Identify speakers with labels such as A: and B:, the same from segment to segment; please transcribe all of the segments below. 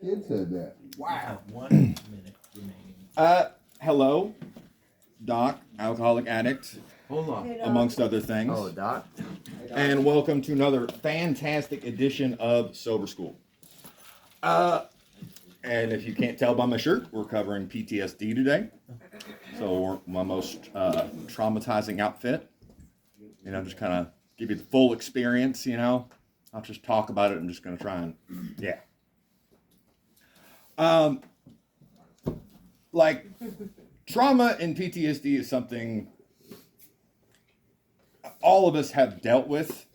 A: Kid said that.
B: Wow.
C: 1 minute remaining.
D: Hello, Doc, alcoholic addict,
B: Hold on.
D: amongst other things.
B: Oh, Doc.
D: And welcome to another fantastic edition of Sober School. And if you can't tell by my shirt, we're covering PTSD today. So we're my most traumatizing outfit. You know, just kind of give you the full experience, you know. I'll just talk about it. I'm just going to try and, yeah. Like, trauma and PTSD is something all of us have dealt with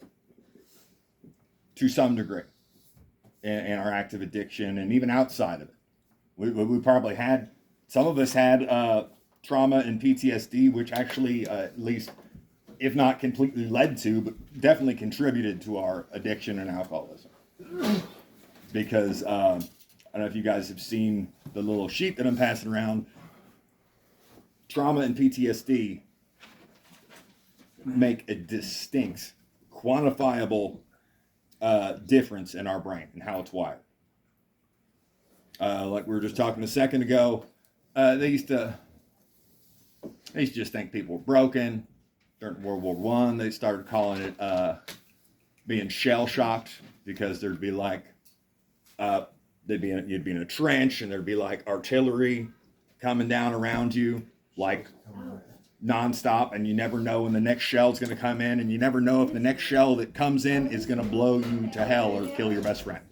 D: to some degree in our active addiction and even outside of it. We probably had, some of us had trauma and PTSD, which actually, at least, if not completely led to, but definitely contributed to our addiction and alcoholism. Because, I don't know if you guys have seen the little sheet that I'm passing around. Trauma and PTSD make a distinct, quantifiable difference in our brain and how it's wired. Like we were just talking a second ago, they used to just think people were broken. During World War I, they started calling it being shell shocked, because there'd be like you'd be in a trench and there'd be like artillery coming down around you like nonstop, and you never know when the next shell's going to come in, and you never know if the next shell that comes in is going to blow you to hell or kill your best friend.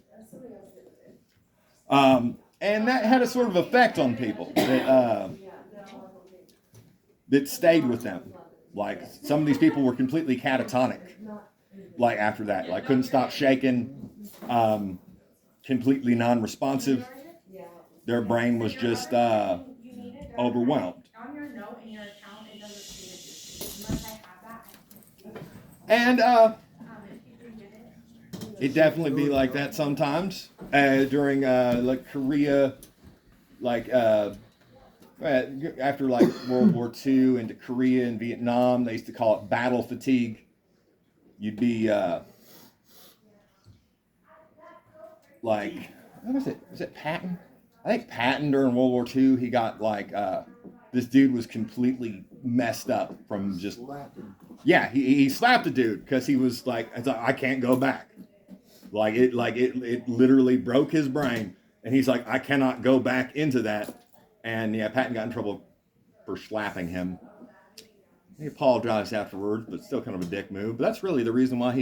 D: And that had a sort of effect on people that stayed with them. Like, some of these people were completely catatonic, like, after that. Like, couldn't stop shaking, completely non-responsive. Their brain was just overwhelmed. And it definitely be like that sometimes. During like Korea, like after like World War II into Korea and Vietnam, they used to call it battle fatigue. You'd be like, what was it? Was it Patton? I think Patton during World War II, he got like, this dude was completely messed up from just, yeah, he slapped a dude because he was like, I can't go back. It literally broke his brain, and he's like, I cannot go back into that. And yeah, Patton got in trouble for slapping him. He apologized afterwards, but still kind of a dick move. But that's really the reason why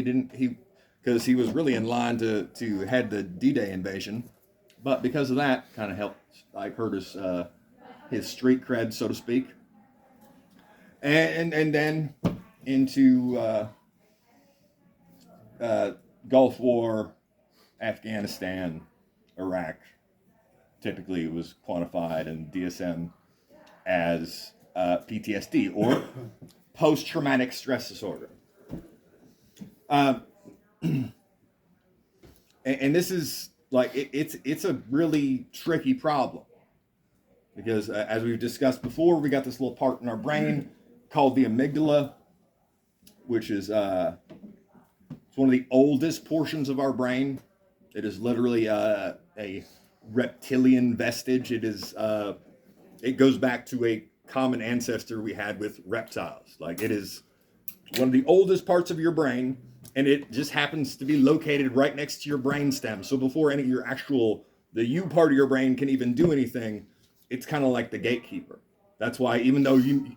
D: because he was really in line to head the D-Day invasion. But because of that, kind of helped, like, hurt his street cred, so to speak. And then into Gulf War, Afghanistan, Iraq. Typically, it was quantified in DSM as PTSD, or post-traumatic stress disorder. And this is like it's a really tricky problem, because as we've discussed before, we got this little part in our brain called the amygdala, which is it's one of the oldest portions of our brain. It is literally a reptilian vestige. It is it goes back to a common ancestor we had with reptiles. Like, it is one of the oldest parts of your brain, and it just happens to be located right next to your brain stem. So before any of your the you part of your brain can even do anything, it's kind of like the gatekeeper. That's why, even though you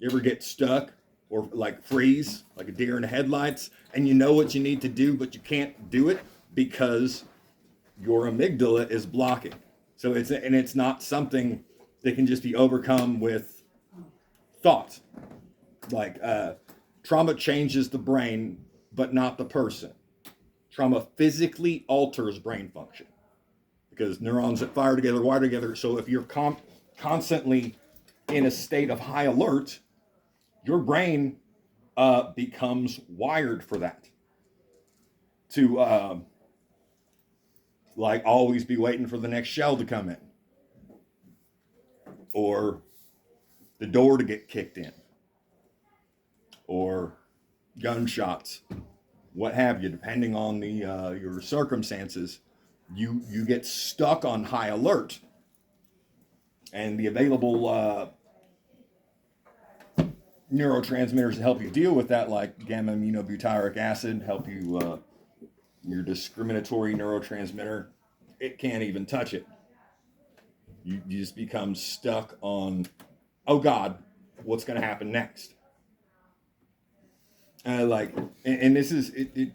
D: ever get stuck or like freeze, like a deer in the headlights, and you know what you need to do, but you can't do it because your amygdala is blocking. So it's not something that can just be overcome with thought. Like, trauma changes the brain, but not the person. Trauma physically alters brain function, because neurons that fire together wire together. So if you're constantly in a state of high alert, your brain becomes wired for that. To like always be waiting for the next shell to come in, or the door to get kicked in, or gunshots, what have you, depending on the your circumstances. you get stuck on high alert, and the available neurotransmitters to help you deal with that, like gamma aminobutyric acid, help you your discriminatory neurotransmitter, it can't even touch it. You just become stuck on, oh God, what's going to happen next? And this is, it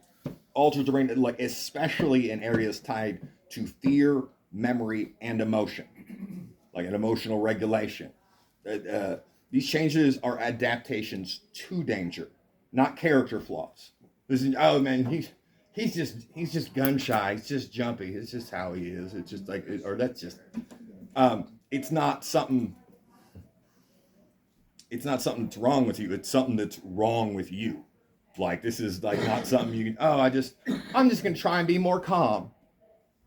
D: alters the brain, like especially in areas tied to fear, memory, and emotion, like an emotional regulation. These changes are adaptations to danger, not character flaws. This is, oh man, he's just gun shy. He's just jumpy. It's just how he is. It's just like, or that's just, it's not something that's wrong with you. It's something that's wrong with you. Like, this is like not something you can, I'm just going to try and be more calm,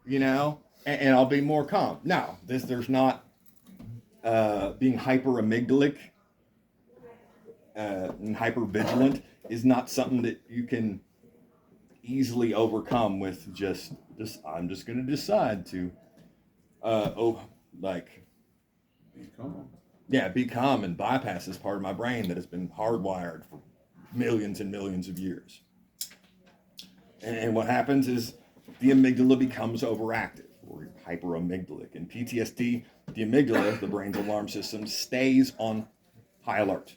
D: and I'll be more calm. No, there's not, being hyper amygdalic, and hyper vigilant is not something that you can easily overcome with just I'm just going to decide to,
C: Be calm.
D: Yeah, be calm and bypass this part of my brain that has been hardwired for millions and millions of years. And what happens is the amygdala becomes overactive or hyperamygdalic. In PTSD, the amygdala, the brain's alarm system, stays on high alert.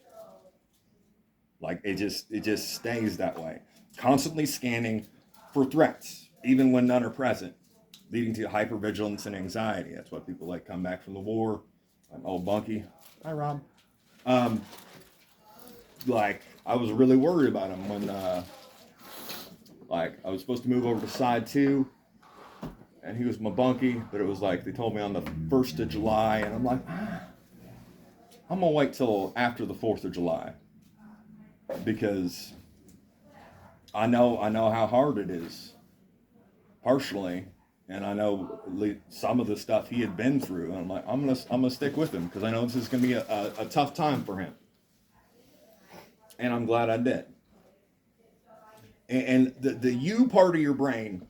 D: Like it just stays that way, constantly scanning for threats, even when none are present, leading to hypervigilance and anxiety. That's why people like come back from the war. I'm old Bunky. Hi, Rob. Like I was really worried about him when, like I was supposed to move over to side 2, and he was my bunkie, but it was like they told me on the 1st of July, and I'm like, I'm gonna wait till after the 4th of July because I know how hard it is, partially. And I know some of the stuff he had been through, and I'm like, I'm gonna stick with him because I know this is gonna be a tough time for him. And I'm glad I did. And the you part of your brain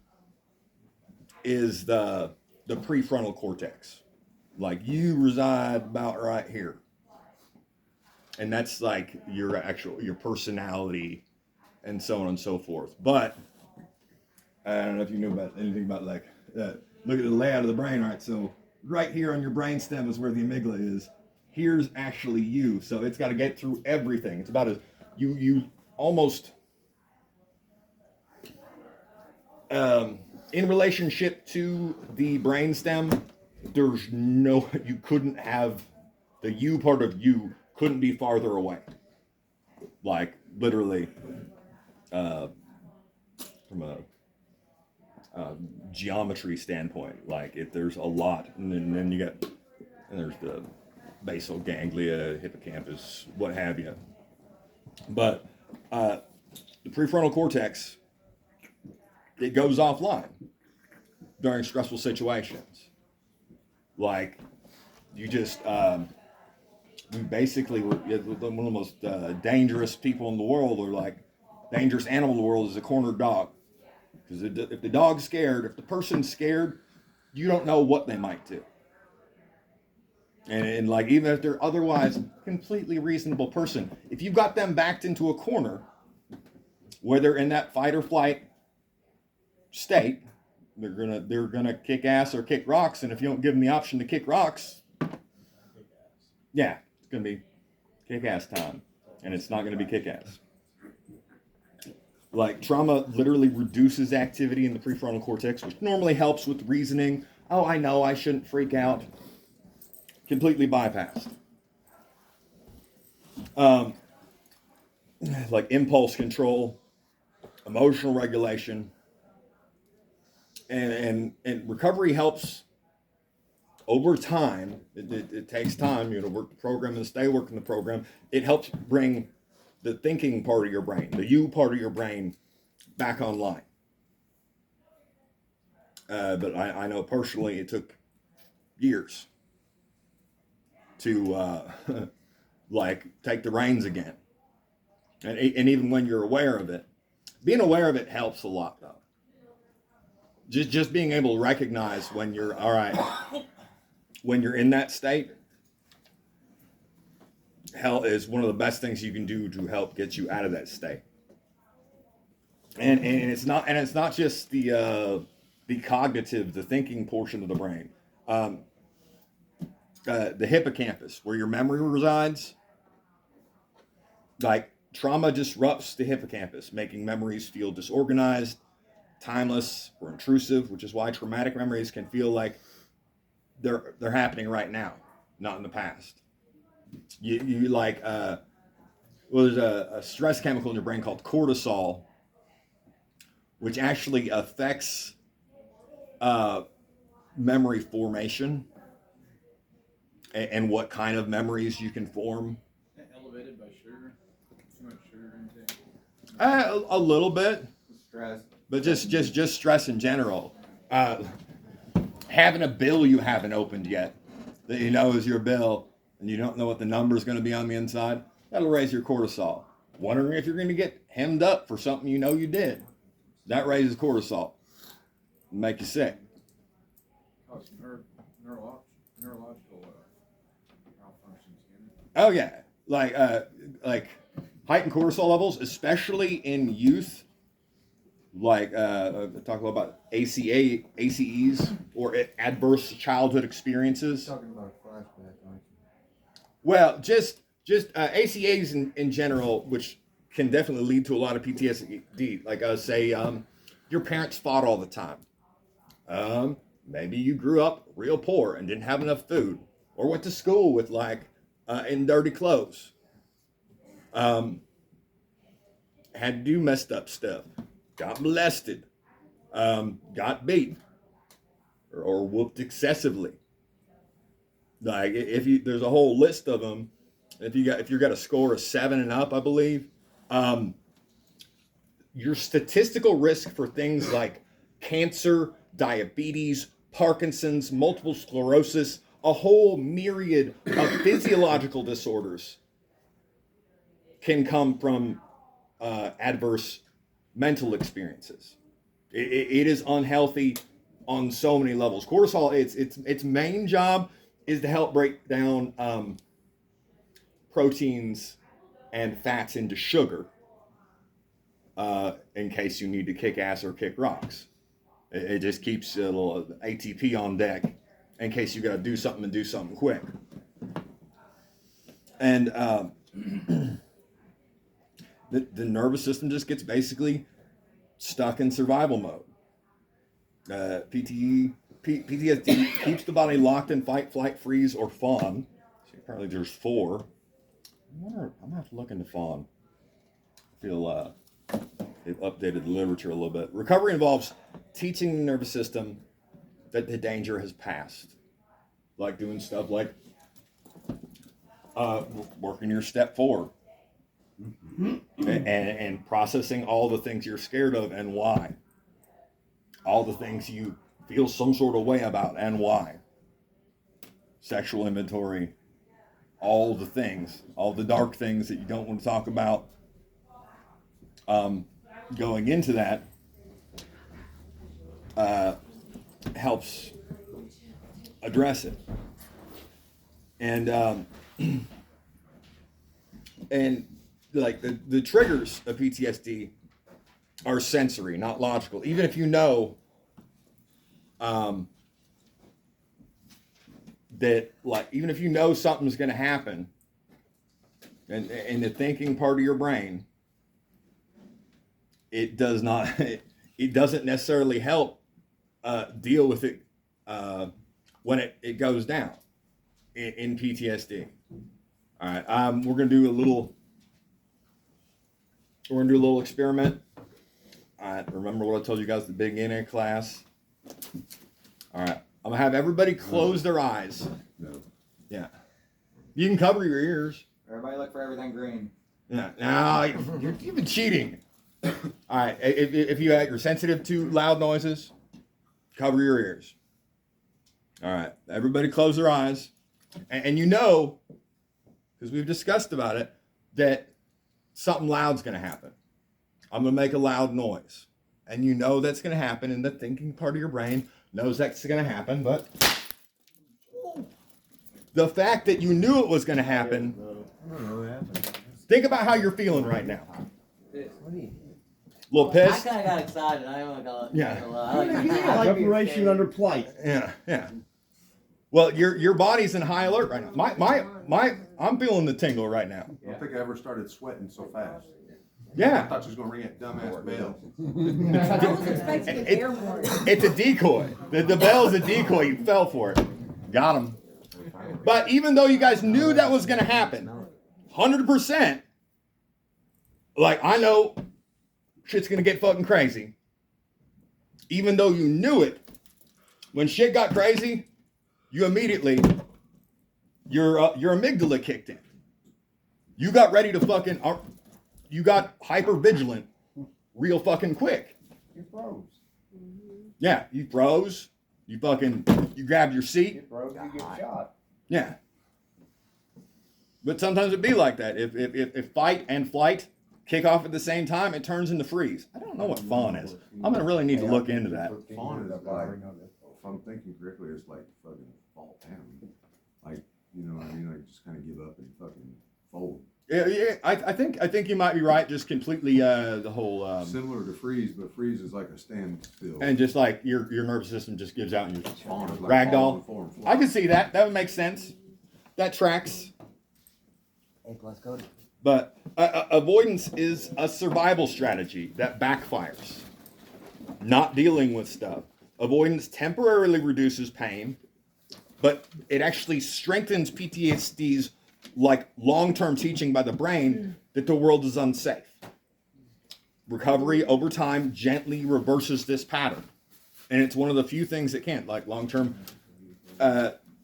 D: is the prefrontal cortex. Like you reside about right here, and that's like your personality, and so on and so forth. But I don't know if you knew about anything about like. Look at the layout of the brain, right? So right here on your brain stem is where the amygdala is. Here's actually you. So it's got to get through everything. It's about as you almost in relationship to the brain stem. There's no, you couldn't have the you part of you couldn't be farther away. Like literally, from a geometry standpoint, like if there's a lot, and then you got, and there's the basal ganglia, hippocampus, what have you. But the prefrontal cortex, it goes offline during stressful situations. Like you just, we basically were one of the most dangerous people in the world, or like dangerous animal in the world is a cornered dog. Because if the dog's scared, if the person's scared, you don't know what they might do. And like, even if they're otherwise completely reasonable person, if you got them backed into a corner where they're in that fight or flight state, they're gonna kick ass or kick rocks. And if you don't give them the option to kick rocks, yeah, it's gonna be kick ass time, and it's not gonna be kick ass. Like trauma literally reduces activity in the prefrontal cortex, which normally helps with reasoning. Oh, I know I shouldn't freak out. Completely bypassed. Like impulse control, emotional regulation, and recovery helps over time. It takes time, work the program and stay working the program. It helps bring the thinking part of your brain, the you part of your brain, back online. But I know personally it took years to like take the reins again. And even when you're aware of it, being aware of it helps a lot though. just being able to recognize when you're all right, when you're in that state, hell is one of the best things you can do to help get you out of that state. And it's not just the cognitive, the thinking portion of the brain. The hippocampus, where your memory resides, like trauma disrupts the hippocampus, making memories feel disorganized, timeless, or intrusive, which is why traumatic memories can feel like they're happening right now, not in the past. You like there's a stress chemical in your brain called cortisol, which actually affects memory formation and what kind of memories you can form.
C: Elevated by sugar? Too much sugar intake?
D: A little bit.
C: Stress.
D: But just stress in general. Having a bill you haven't opened yet, that you know is your bill, and you don't know what the number is going to be on the inside, that'll raise your cortisol. Wondering if you're going to get hemmed up for something you know you did. That raises cortisol. Make you sick.
C: Cause neurological malfunctions.
D: Oh yeah, like heightened cortisol levels, especially in youth. Like talk about ACEs or adverse childhood experiences.
C: You're talking about a flashback, aren't you?
D: Well, just ACAs in general, which can definitely lead to a lot of PTSD. Like say, your parents fought all the time. Maybe you grew up real poor and didn't have enough food, or went to school with in dirty clothes. Had to do messed up stuff. Got molested. Got beat. Or whooped excessively. Like there's a whole list of them. If you got a score of 7 and up, I believe, your statistical risk for things like cancer, diabetes, Parkinson's, multiple sclerosis, a whole myriad of physiological disorders can come from adverse mental experiences. It is unhealthy on so many levels. Cortisol, its main job is to help break down proteins and fats into sugar in case you need to kick ass or kick rocks. It just keeps a little ATP on deck in case you got to do something and do something quick. And the nervous system just gets basically stuck in survival mode. PTSD keeps the body locked in fight, flight, freeze, or fawn. So apparently there's 4. I'm gonna have to look into fawn. I feel they've updated the literature a little bit. Recovery involves teaching the nervous system that the danger has passed. Like doing stuff like working your step 4. And processing all the things you're scared of and why. All the things you feel some sort of way about and why. Sexual inventory, all the things, all the dark things that you don't want to talk about. Going into that helps address it. And like the triggers of PTSD are sensory, not logical. Even if you know that, like, even if you know something's going to happen, and in the thinking part of your brain, it doesn't necessarily help deal with it when it goes down in PTSD. All right, we're gonna do a little experiment. All right, remember what I told you guys at the beginning of class. All right, I'm gonna have everybody close their eyes.
C: No.
D: Yeah, you can cover your ears.
A: Everybody look for everything green.
D: Yeah, now you've been cheating. All right, if you're sensitive to loud noises, cover your ears. All right, everybody close their eyes, and you know, because we've discussed about it, that something loud's going to happen. I'm going to make a loud noise, and you know that's going to happen, and the thinking part of your brain knows that's going to happen, but the fact that you knew it was going to happen, think about how you're feeling right now. A little pissed?
B: I kind of got excited. I don't know.
D: Yeah.
E: Preparation under plight.
D: Yeah. Well, your body's in high alert right now. I'm feeling the tingle right now.
F: I don't think I ever started sweating so fast. I
D: Yeah.
F: thought you was gonna ring that dumbass bell.
G: I was expecting an air horn.
D: It's a decoy. The bell's a decoy. You fell for it. Got him. But even though you guys knew that was going to happen, 100%, like, I know shit's going to get fucking crazy. Even though you knew it, when shit got crazy, you immediately, your amygdala kicked in. You got ready to fucking, you got hyper vigilant real fucking quick.
E: You froze.
D: Yeah, you froze. You grabbed your seat.
E: You froze, you get shot.
D: Yeah. But sometimes it'd be like that. If fight and flight kick off at the same time, it turns into freeze. I don't know what fawn is. I'm gonna really need to look into that.
F: Fawn is like, if I'm thinking correctly, it's like fucking fall down. Like, you know what I mean? Like, just kind of give up and fucking fold.
D: Yeah. I think you might be right. Just completely the whole
F: Similar to freeze, but freeze is like a standstill.
D: and just like your nervous system just gives out and you're just
F: Fawn is like
D: ragdoll.
F: falling before
D: I can see that. That would make sense. That tracks.
B: A plus code.
D: But avoidance is a survival strategy that backfires. Not dealing with stuff. Avoidance temporarily reduces pain, but it actually strengthens PTSD's like long-term teaching by the brain that the world is unsafe. Recovery over time gently reverses this pattern. And it's one of the few things that can, like long-term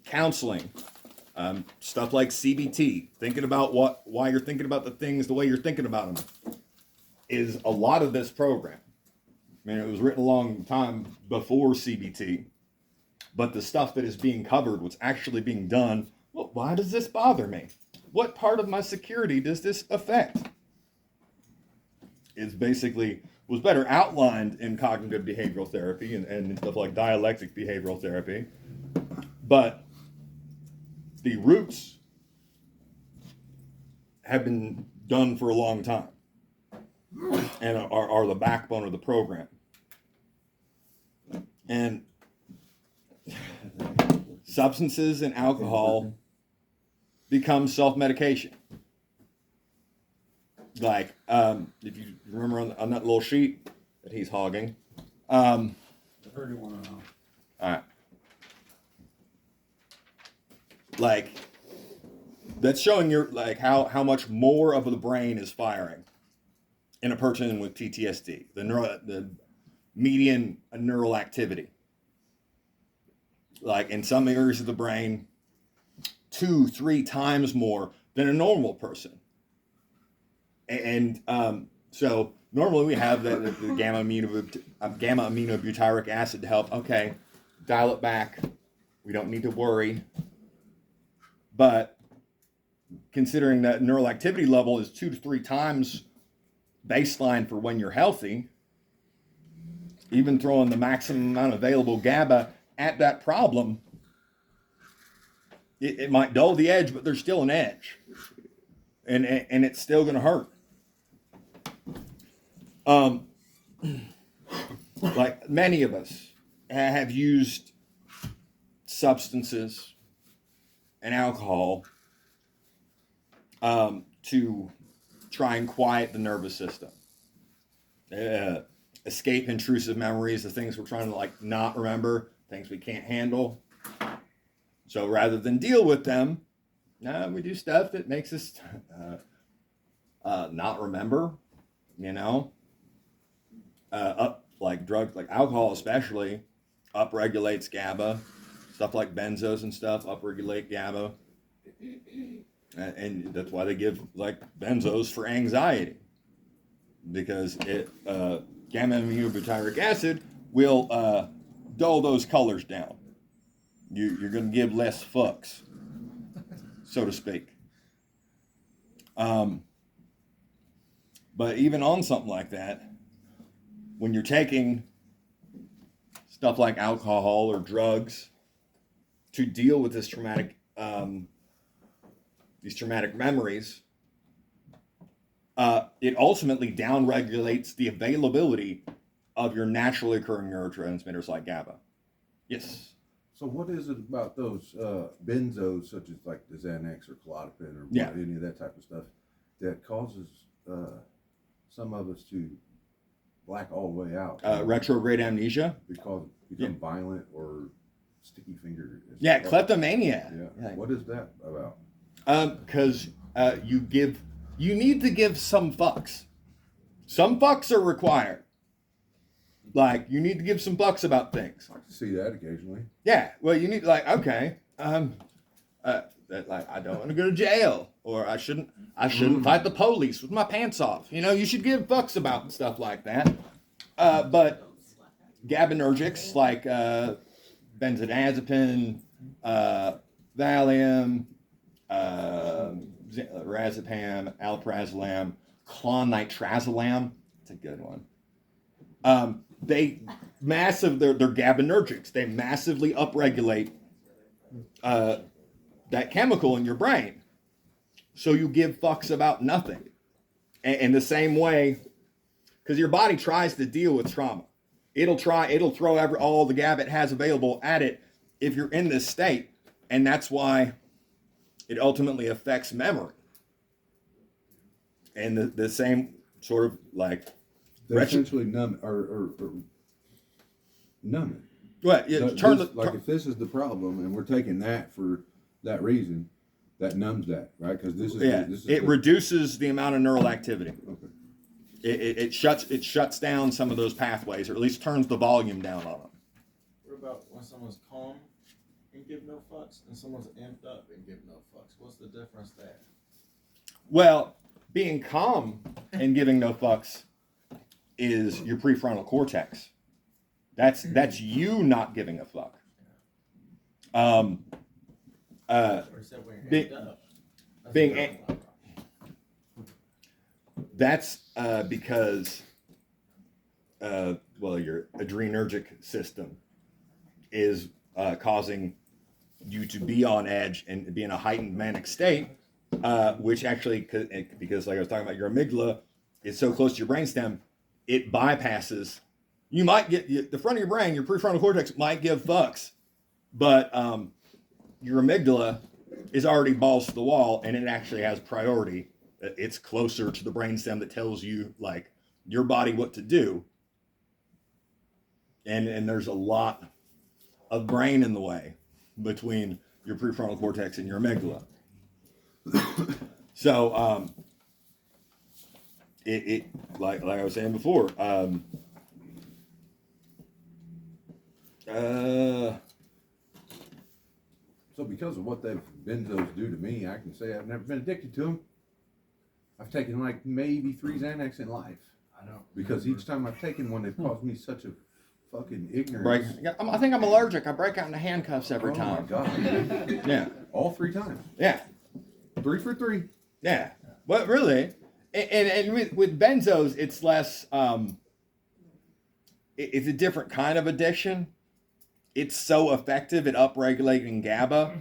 D: counseling, stuff like CBT, thinking about why you're thinking about the things the way you're thinking about them, is a lot of this program. I mean, it was written a long time before CBT, but the stuff that is being covered, what's actually being done, well, why does this bother me? What part of my security does this affect? It's basically, was better outlined in cognitive behavioral therapy and stuff like dialectic behavioral therapy, but the roots have been done for a long time and are the backbone of the program. And substances and alcohol become self-medication. Like, if you remember on that little sheet that he's hogging.
C: I heard you want to know.
D: All right. Like, that's showing your like how much more of the brain is firing in a person with PTSD. The median neural activity. Like in some areas of the brain, 2-3 times more than a normal person. And so normally we have the gamma aminobutyric acid to help. Okay, dial it back. We don't need to worry. But considering that neural activity level is 2 to 3 times baseline for when you're healthy, even throwing the maximum amount of available GABA at that problem, it might dull the edge, but there's still an edge. And it's still going to hurt. Like many of us have used substances and alcohol to try and quiet the nervous system. Escape intrusive memories, the things we're trying to like not remember, things we can't handle. So rather than deal with them, we do stuff that makes us not remember, you know. Like drugs, like alcohol especially, upregulates GABA. Stuff like benzos and stuff upregulate GABA. And that's why they give like benzos for anxiety. Because it gamma aminobutyric acid will dull those colors down. You're going to give less fucks, so to speak. But even on something like that, when you're taking stuff like alcohol or drugs to deal with this these traumatic memories, it ultimately downregulates the availability of your naturally occurring neurotransmitters like GABA. Yes.
H: So what is it about those benzos, such as like the Xanax or Klonopin or
D: Yeah.
H: any of that type of stuff, that causes some of us to black all the way out?
D: Retrograde amnesia.
H: Become violent or sticky finger.
D: Yeah, kleptomania.
H: Yeah. What is that about?
D: Because you need to give some fucks. Some fucks are required. Like, you need to give some fucks about things.
H: I can see that occasionally.
D: Yeah, well, you need, like, okay, that, like, I don't want to go to jail, or I shouldn't fight the police with my pants off. You know, you should give fucks about stuff like that. But GABAergics like benzodiazepine, Valium, Razepam, alprazolam, clonnitrazolam. It's a good one. They're GABAergics. They massively upregulate that chemical in your brain. So you give fucks about nothing. In the same way, because your body tries to deal with trauma. It'll throw all the GABA it has available at it if you're in this state. And that's why it ultimately affects memory. And the same sort of like...
H: They essentially numb or numb it.
D: What? Yeah,
H: If this is the problem, and we're taking that for that reason, that numbs that, right? Because
D: it reduces the amount of neural activity.
H: Okay.
D: It shuts down some of those pathways, or at least turns the volume down on them.
C: What about when someone's calm and give no fucks, and someone's amped up and give no fucks? What's the difference there?
D: Well, being calm and giving no fucks is your prefrontal cortex. That's you not giving a fuck. That's because your adrenergic system is causing you to be on edge and be in a heightened manic state, which actually, because like I was talking about, your amygdala is so close to your brainstem, it bypasses. You might get the front of your brain, your prefrontal cortex might give fucks, but your amygdala is already balls to the wall, and it actually has priority. It's closer to the brainstem that tells you, like, your body what to do. And there's a lot of brain in the way between your prefrontal cortex and your amygdala. So, it like I was saying before,
H: So because of what those benzos do to me, I can say I've never been addicted to them. I've taken like maybe 3 Xanax in life.
C: I know.
H: Because each time I've taken one, they've caused me such a fucking ignorance.
D: I think I'm allergic. I break out into handcuffs every time.
H: Oh my God.
D: Yeah.
H: All 3 times.
D: Yeah.
H: 3 for 3.
D: Yeah. But really, and with benzos, it's less, it's a different kind of addiction. It's so effective at upregulating GABA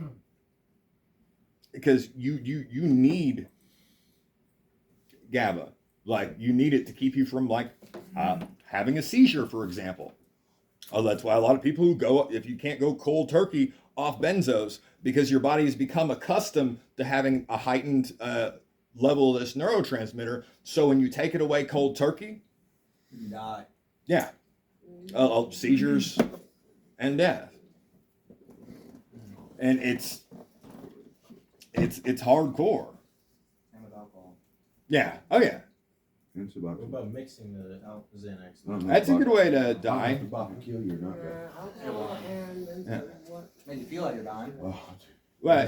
D: because you need GABA. Like, you need it to keep you from, like, having a seizure, for example. Oh, that's why a lot of people who go, if you can't go cold turkey off benzos, because your body has become accustomed to having a heightened level of this neurotransmitter. So when you take it away cold turkey,
B: You die.
D: yeah, seizures and death. And it's hardcore.
A: Same with alcohol.
D: Yeah. Oh yeah.
H: It's about
C: What about mixing the Xanax?
D: That's a good way to die.
H: About to kill you or not.
D: Yeah.
B: Makes you feel like you're dying.
H: Oh,
D: Well,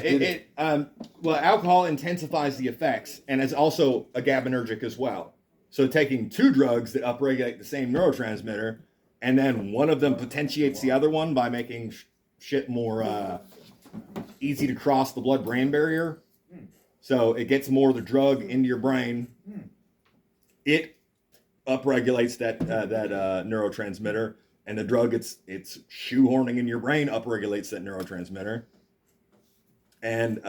D: alcohol intensifies the effects, and it's also a GABAergic as well. So taking 2 drugs that upregulate the same neurotransmitter, and then one of them potentiates the other one by making shit more easy to cross the blood-brain barrier. So it gets more of the drug into your brain. It upregulates that neurotransmitter, and the drug it's shoehorning in your brain upregulates that neurotransmitter. And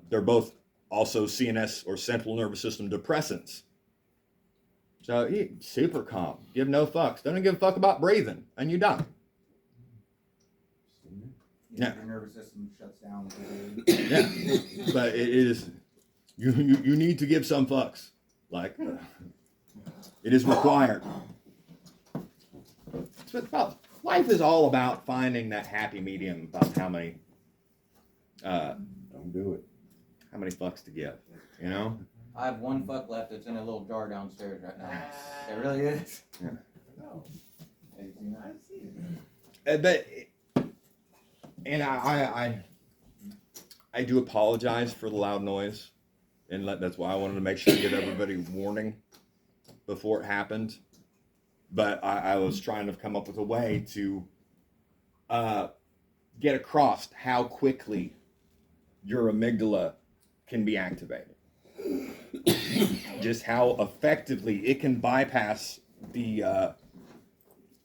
D: they're both also CNS or central nervous system depressants. So super calm, give no fucks, don't even give a fuck about breathing, and you die. Yeah.
B: Your nervous system shuts down.
D: Yeah, but it is you need to give some fucks, like it is required. It's about, life is all about finding that happy medium about how many
H: Don't do it.
D: how many fucks to give, you know.
B: I have one fuck left. It's in a little jar downstairs right now. It really is.
D: Yeah.
B: Have you seen that?
D: But and I do apologize for the loud noise, and that's why I wanted to make sure to give everybody warning before it happened. But I was trying to come up with a way to get across how quickly your amygdala can be activated. Just how effectively it can bypass the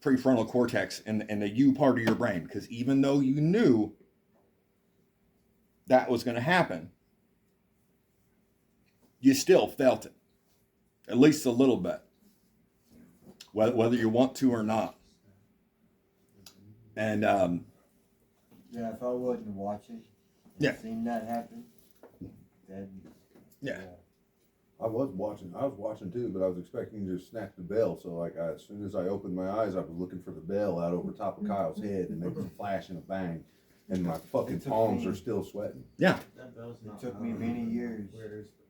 D: prefrontal cortex and the you part of your brain. Because even though you knew that was going to happen, you still felt it, at least a little bit, whether you want to or not. And
E: Yeah, if I wasn't watching,
D: Yeah.
E: seen that happen, then
D: yeah.
H: I was watching too, but I was expecting to snap the bell. So like, as soon as I opened my eyes, I was looking for the bell out over top of Kyle's head, and there was a flash and a bang, and my fucking palms are still sweating.
D: Yeah.
E: it took me many years,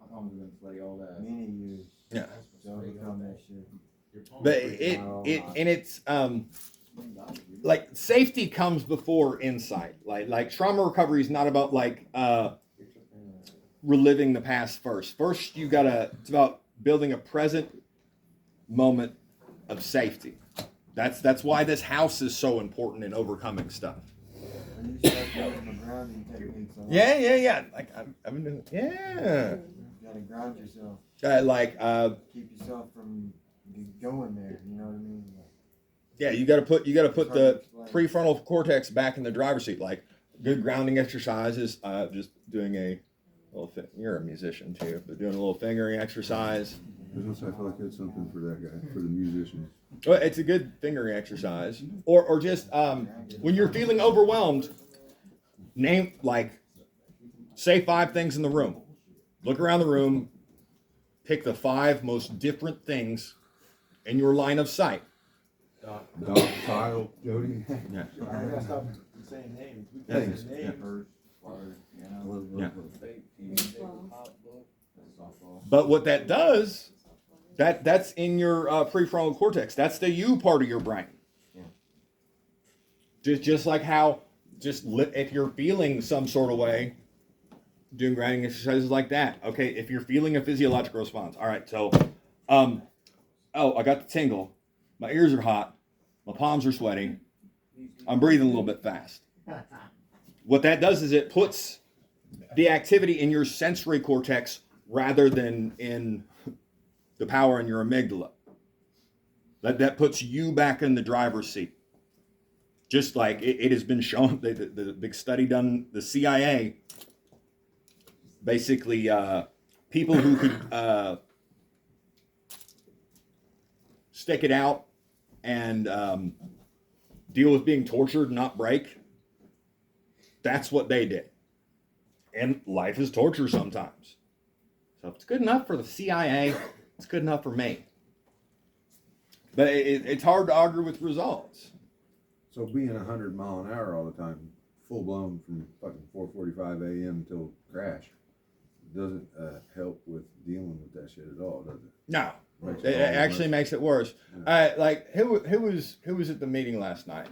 B: My palms have been sweaty all day.
E: many years
D: Yeah.
E: to overcome that shit.
D: But it's like safety comes before insight. Like trauma recovery is not about like reliving the past first. First it's about building a present moment of safety. That's why this house is so important in overcoming stuff.
E: When you start doing the grounding techniques,
D: Yeah. Like I've been doing. Yeah.
E: you gotta ground yourself, keep yourself from going there. You know what I mean?
D: Yeah, you got to put the prefrontal cortex back in the driver's seat. Like good grounding exercises. Just doing a little. You're a musician too, but doing a little fingering exercise.
F: I feel like it's something for that guy, for the musicians.
D: Well, it's a good fingering exercise, or just when you're feeling overwhelmed, say 5 things in the room. Look around the room, pick the 5 most different things in your line of sight.
F: Dog, Kyle, Jody.
D: Yeah.
C: I gotta stop saying names. We
D: Yeah.
C: can say names.
D: Yeah.
B: Softball.
D: But what that does, that's in your prefrontal cortex. That's the you part of your brain. Yeah. Just like how, if you're feeling some sort of way, doing grounding exercises like that. Okay, if you're feeling a physiological response. All right, so, I got the tingle. My ears are hot. My palms are sweating. I'm breathing a little bit fast. What that does is it puts the activity in your sensory cortex rather than in the power in your amygdala. That puts you back in the driver's seat. Just like it has been shown, the big study done, the CIA, basically people who could stick it out and deal with being tortured, not break. That's what they did. And life is torture sometimes. So if it's good enough for the CIA, it's good enough for me. But it's hard to argue with results.
F: So being 100 mile an hour all the time, full blown from fucking 4:45 a.m. until crash, doesn't help with dealing with that shit at all, does it?
D: No,
F: Makes
D: it
F: all the
D: actually
F: worse.
D: makes it worse.
F: Yeah.
D: Who was at the meeting last night?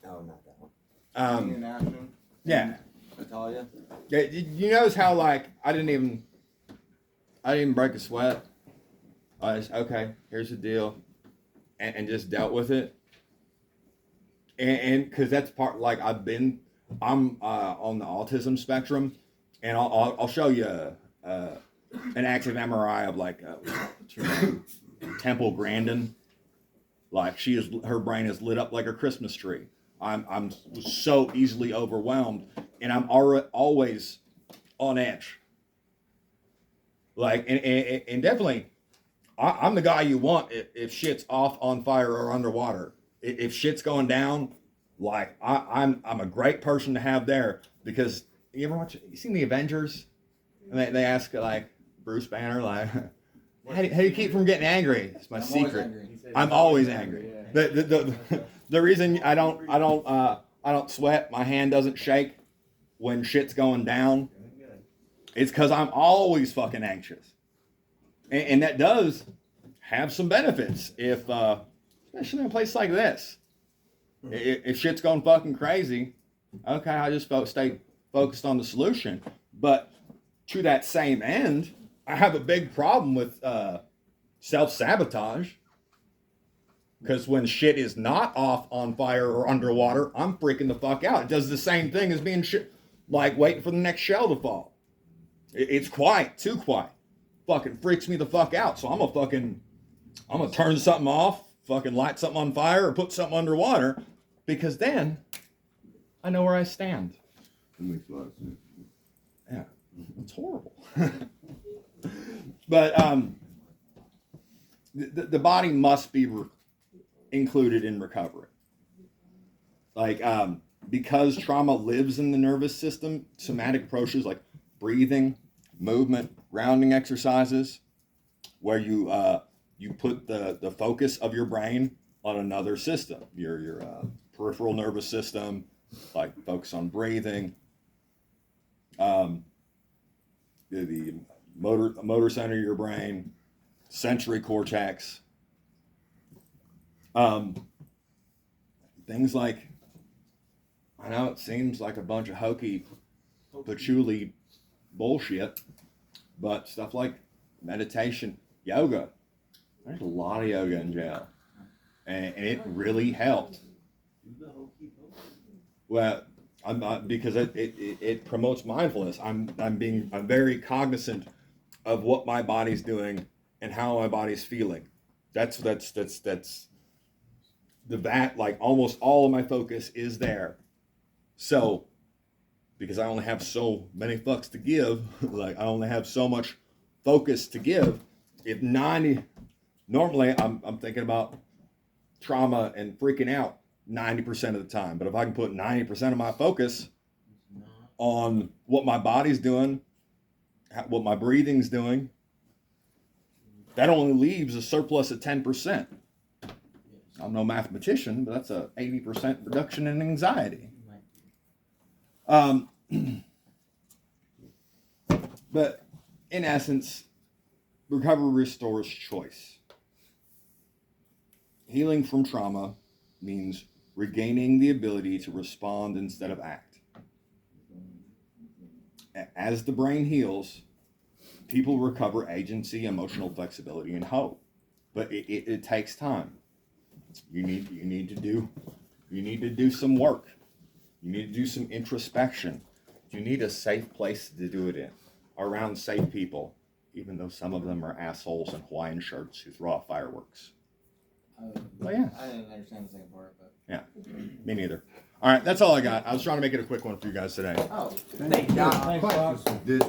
E: No, not that one.
B: In action.
D: Yeah.
B: Natalia.
D: Yeah, you notice how like I didn't even break a sweat. I just, okay, here's the deal, and just dealt with it. And because that's part, like I'm on the autism spectrum, and I'll show you an active MRI of like Temple Grandin. Like her brain is lit up like a Christmas tree. I'm so easily overwhelmed, and I'm always on edge. Like, and definitely, I'm the guy you want if shit's off, on fire, or underwater. If shit's going down, like I'm a great person to have there, because you seen the Avengers? And they ask like Bruce Banner, like, how do you keep from getting angry? It's my secret. I'm always angry. The reason I don't sweat, my hand doesn't shake when shit's going down, it's because I'm always fucking anxious, and that does have some benefits if especially in a place like this. If shit's going fucking crazy, okay, I just stay focused on the solution. But to that same end, I have a big problem with self-sabotage. Because when shit is not off, on fire, or underwater, I'm freaking the fuck out. It does the same thing as being like waiting for the next shell to fall. It's quiet, too quiet. Fucking freaks me the fuck out. So I'm gonna turn something off, fucking light something on fire, or put something underwater, because then I know where I stand.
F: That makes a lot of sense.
D: Yeah, it's horrible. But the body must be included in recovery. Like, because trauma lives in the nervous system, somatic approaches like breathing, movement, grounding exercises, where you put the focus of your brain on another system, your peripheral nervous system, like focus on breathing, the motor center of your brain, sensory cortex, things like, I know it seems like a bunch of hokey patchouli bullshit, but stuff like meditation, yoga. There's a lot of yoga in jail, and it really helped. Well, I'm not, because it promotes mindfulness. I'm very cognizant of what my body's doing and how my body's feeling. That's like almost all of my focus is there. So, because I only have so many fucks to give, like I only have so much focus to give. If normally I'm thinking about trauma and freaking out 90% of the time. But if I can put 90% of my focus on what my body's doing, what my breathing's doing, that only leaves a surplus of 10%. I'm no mathematician, but that's a 80% reduction in anxiety. But in essence, recovery restores choice. Healing from trauma means regaining the ability to respond instead of act. As the brain heals, people recover agency, emotional flexibility, and hope. But it takes time. You need to do some work. You need to do some introspection. You need a safe place to do it in, around safe people, even though some of them are assholes in Hawaiian shirts who throw off fireworks. Well, yeah.
B: I didn't understand the second part, but.
D: Yeah, me neither. All right, that's all I got. I was trying to make it a quick one for you guys today.
B: Oh, thank God.
F: This